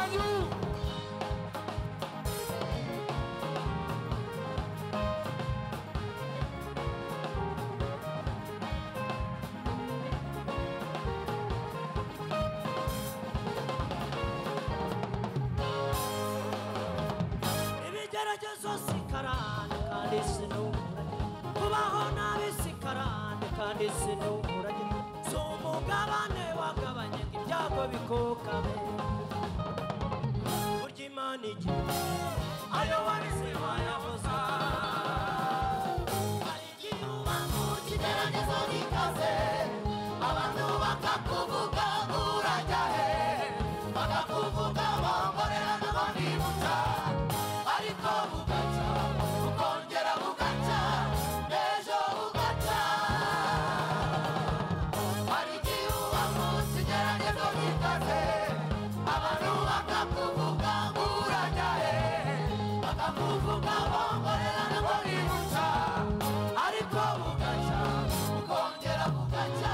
wanyu. Ibigeragezo sikarane kandi sinumurage, kubaho nabi sikarane kandi sinumurage, umugabane wagabanye ibyago bikokabe. Burya Imana igira ayo warize wayavuza. Hari igihe uba mu kigeragezo gikaze, abantu bakakuvuga urajya he, bakakuvuga bongorera ngo nibuta, ariko bugaca ukongera bugaca n'ejo bugaca. Hari igihe uba mu kigeragezo gikaze, abantu bakakuvuga urajya he, bakakuvuga bongorera ngo nibuta, ariko bugaca ukongera bugaca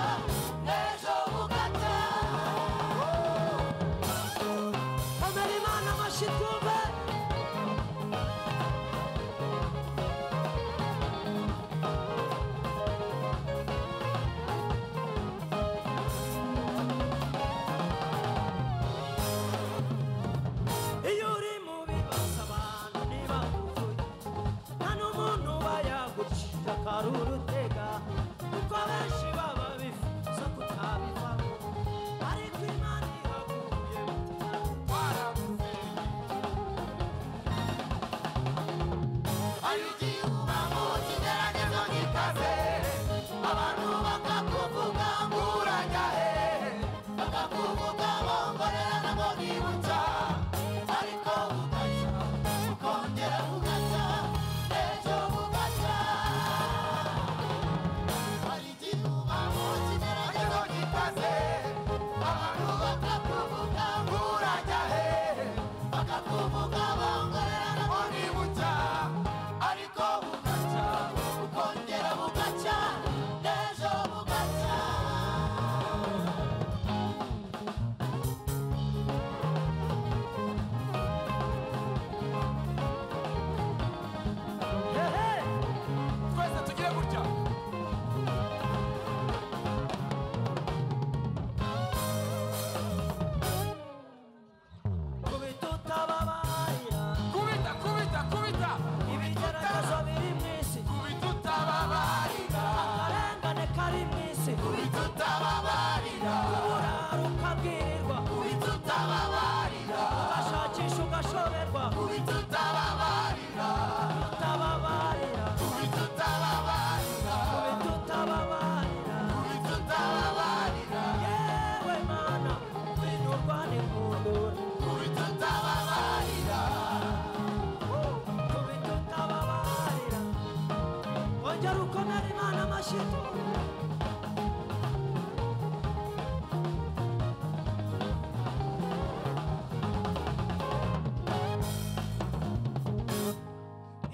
n'ejo bugaca. Komera Imana amashyi twumve. Iyo uri mu bibazo abantu ntibakuvuge, nta n'umuntu uba yagucira akarurutega, kuko benshi baba bifuza kutabivamo, ariko Imana ihaguye waravuze. Hari igihe uba mu kigeragezo gikaze, abantu bakakuvuga ngo urajya he, bakakuvuga bongorera ngo nibuta, ariko bugaca ukongera bugaca n'ejo bugaca. Hari igihe uba mu kigeragezo gikaze, abantu bakakuvuga ngo urajya he, bakakuvuga bongorera ngo nibuta, ariko bugaca ukongera bugaca n'ejo bugaca. Twese tugire gutya. Kubita utababarira, Kubita, kubita, kubita. ibigeragezo biri mu isi, Kubita utababarira. akarengane kari mu isi, Kubita utababarira. uburara ukabwirirwa, Kubita utababarira. ugashakisha ugashoberwa, Kubita utababarira. utababarira, Kubita utababarira. kubita utababarira. Kubita utababarira. Yewe Mana ngwino urwane inkundura, Kubita utababarira. kubita utababarira, ongera ukomere Imana amashyi.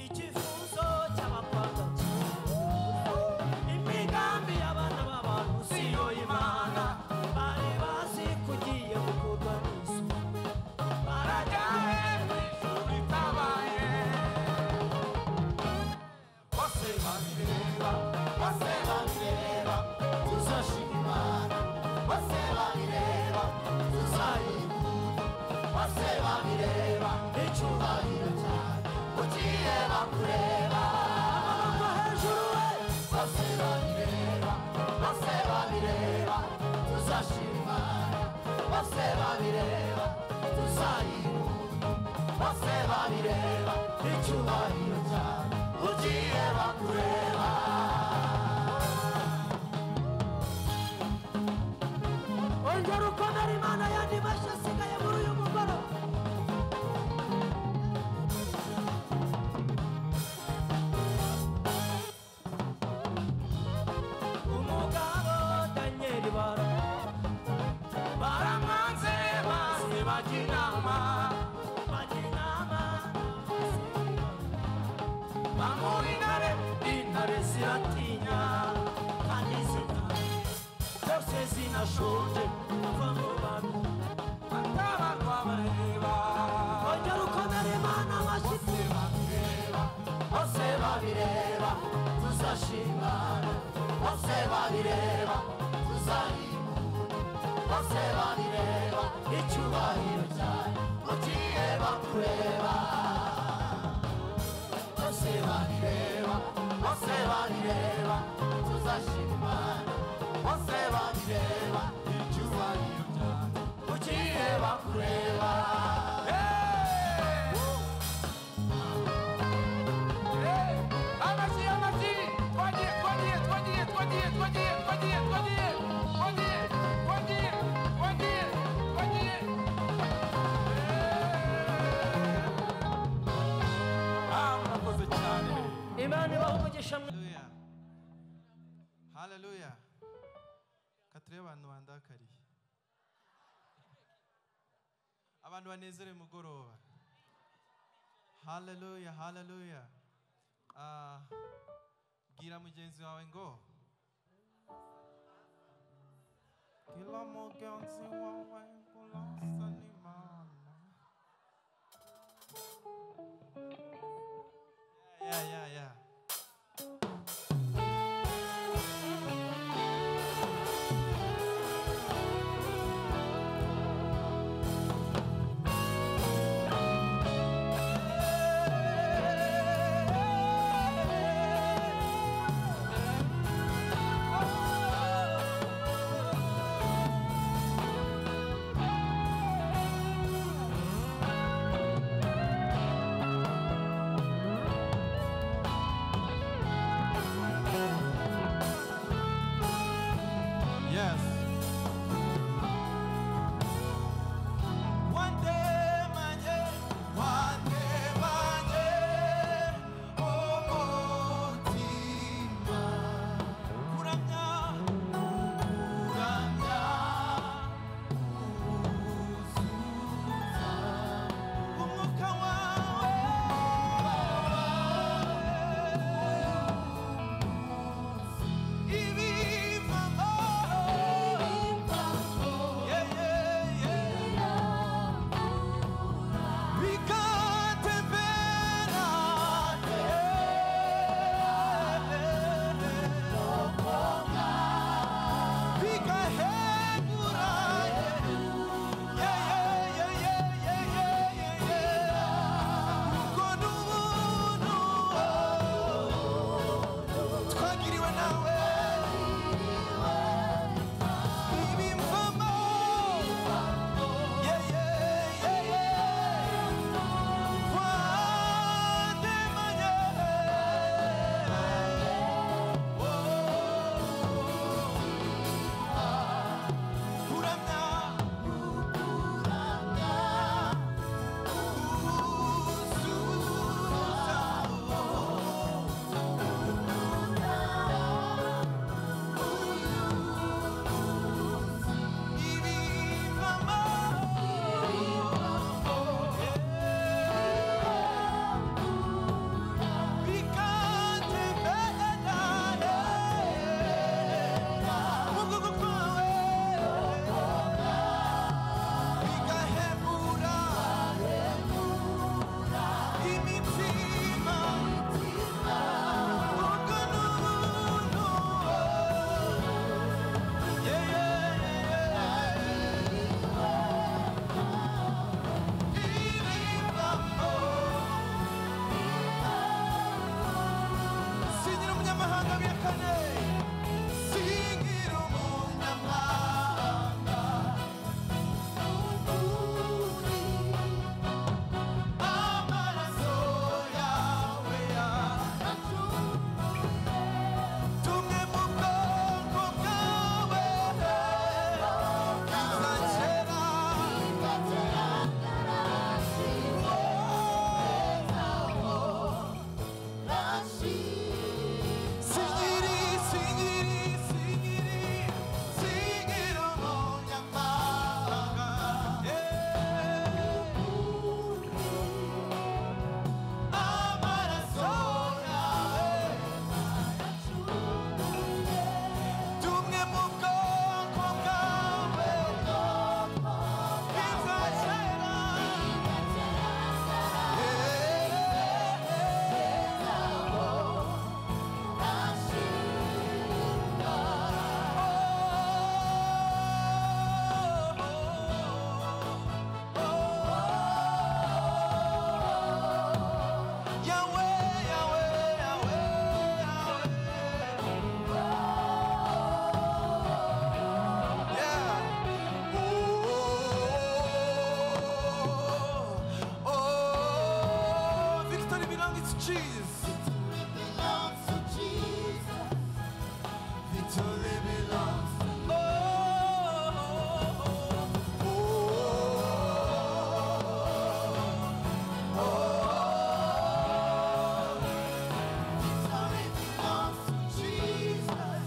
Ikifuzo cy'abakwanga imigambi y'abana b'abantu siyo Imana, bari bazi kugiye gukurwa n'isuri, barajya Mu ijuru ritabaye. Bose babireba. Bose babireba. tuzashima Imana, Bose babireba. tuzayibuka, Bose babireba. icyubahiro cyane Ugiye bakureba. amaboko hejuru we. Bose babireba. Bose babireba. Tuzashima Bose babireba. tuzayibuka, Bose babireba. icyubahiro cyane Ugiye bakureba. ongera ukomere Imana yandi mashyi asigaye muri uyu mugoroba. Umugabo Daniel Baramwanze maze bajya inama. bajya inama, Bamuha intare. intare ziratinya kandi zose zinashonje, bava mu bantu Atabantu babareba. babireba tuzaririmba bose babireba icyubahiro cyawe ugiye bakureba bose babireba tuzashima Imana bose babireba icyubahiro cyawe ugiye bakureba Imana ibaha umugisha. Hallelujah. Katurebe abantu bandakariye. Abantu banezerewe mugoroba. Hallelujah, hallelujah. Bwira mugenzi wawe ngo kila mugenzi wawe kulasa ni Imana. Yeah. Jesus. belongs to Jesus. Victory belongs to Oh, Victory belongs to Jesus.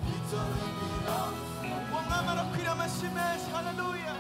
Victory belongs to 원함으로 그려 마시며 할렐루야.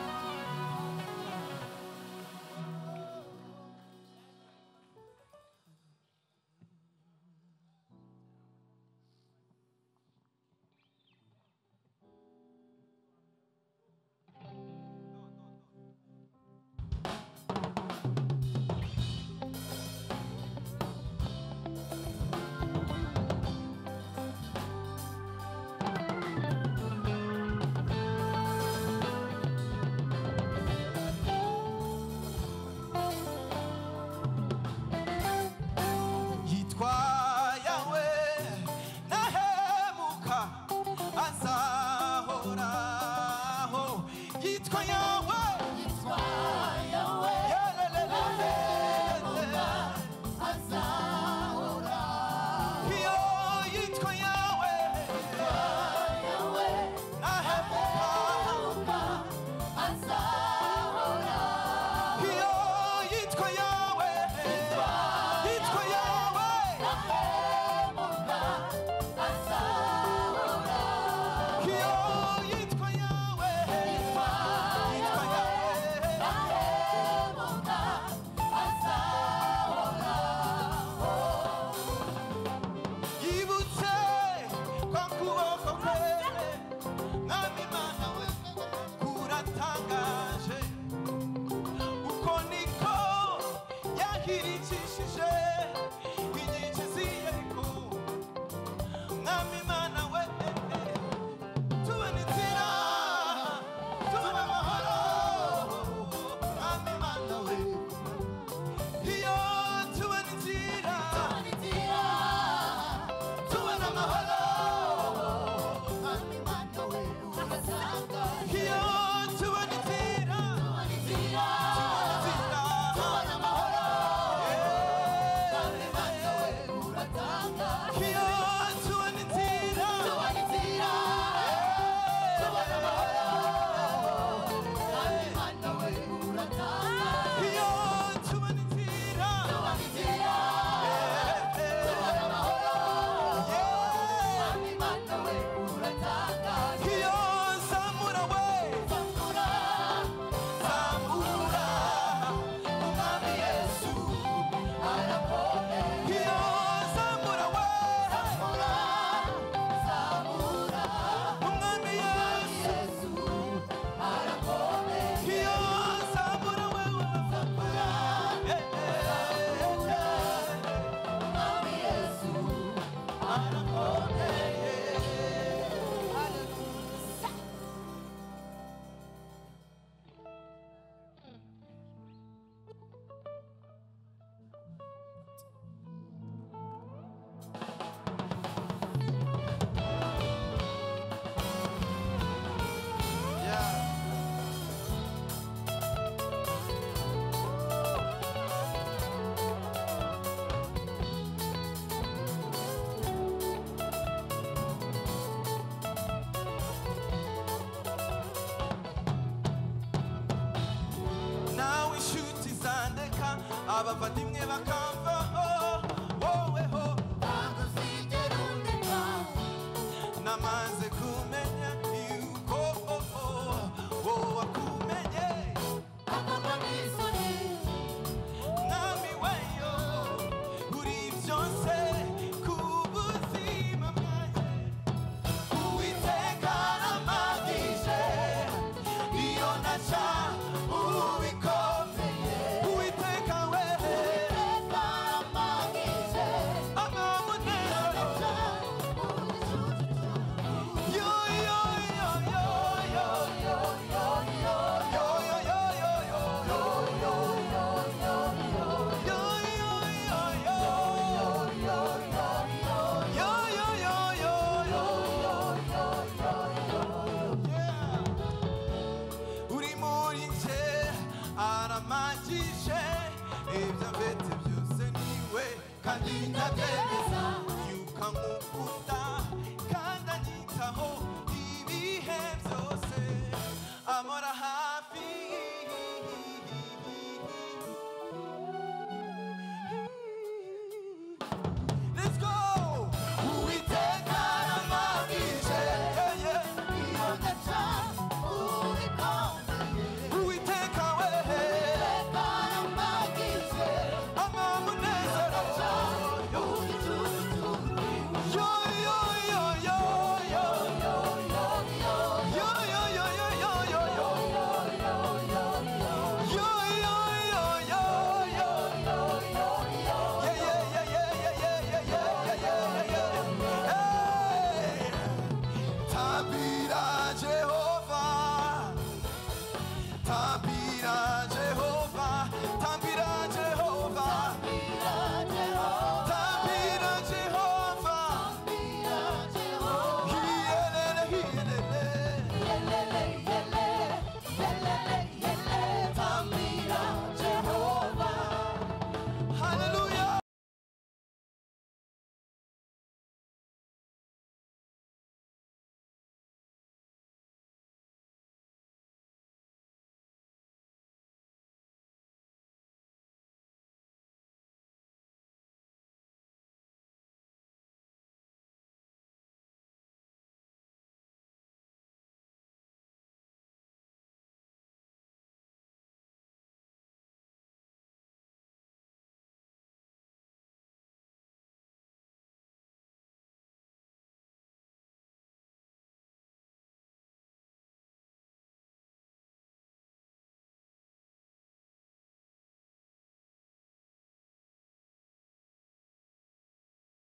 abavandimwe bakamva wowe ho ntaguzigera undeka. namaze kumenya yuko wowe wakumenye akorwa n'isoni mwami weyo uri byose ku buzima bwanjye uwiteka aramagije iyo naca ubikomeye. uwiteka we uwiteka aramagije amamunezero naca ubicucu. yo yo yo yo yo yo yo yo yo yo yo uri muri nje aramagije ibyo mfite byose ni we kandi ndabyemeza yuko nkukunda